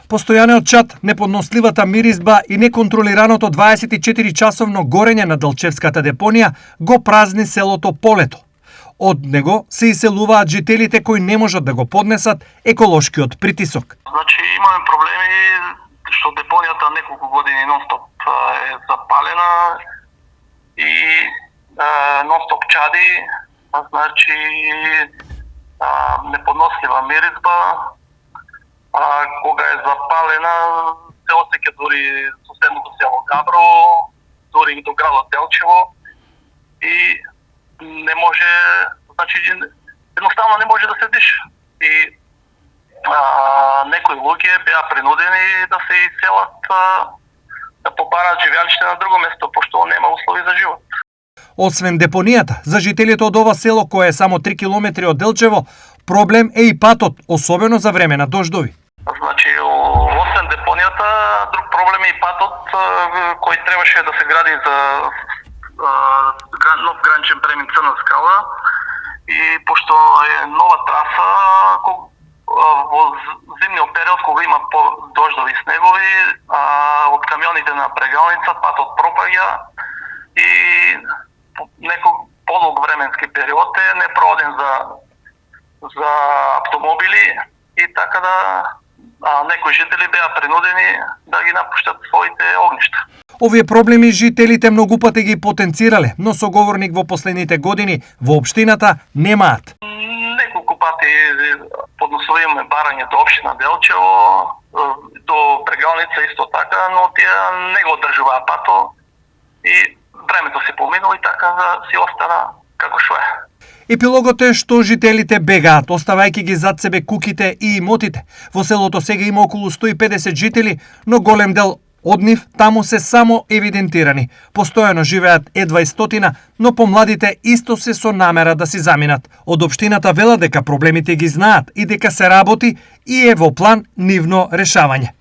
Постојаниот чад, неподносливата миризба и неконтролираното 24-часовно горење на Делчевската депонија го празни селото полето. Од него се иселуваат жителите кои не можат да го поднесат еколошкиот притисок. Значи имаме проблеми што депонијата неколку години нонстоп е запалена и нонстоп чади, значи неподнослива миризба. Кога е запалена, се осеќа дури соседното село Габро, дури и до градот Делчево и не може, значи едноставно не може да се диша. И некои луѓе беа принудени да се иселат, да побарат живеалиште на друго место, пошто нема услови за живот. Освен депонијата, за жителите од ова село, кое е само 3 километри од Делчево, проблем е и патот, особено за време на дождови. Значи, освен депонијата, друг проблем е и патот, кој требаше да се гради за нов граничен премин Црна скала. И пошто е нова траса, во зимниот период, кога има дождови и снегови, од камионите на прегалница патот пропаѓа и некој подолг временски период е непроден за автомобили и така да некои жители беа принудени да ги напуштат своите огништа. Овие проблеми жителите многу пати ги потенцирале, но соговорник во последните години во општината немаат. Неколку пати подносуваме барање до општина Делчево, до прегалница исто така, но тие не го одржуваа пато и времето се поминало и така да си остана како што е. Епилогот е што жителите бегаат, оставајќи ги зад себе куќите и имотите. Во селото сега има околу 150 жители, но голем дел од нив таму се само евидентирани. Постојано живеат едва 100, но помладите исто се со намера да си заминат. Од општината велат дека проблемите ги знаат и дека се работи и е во план нивно решавање.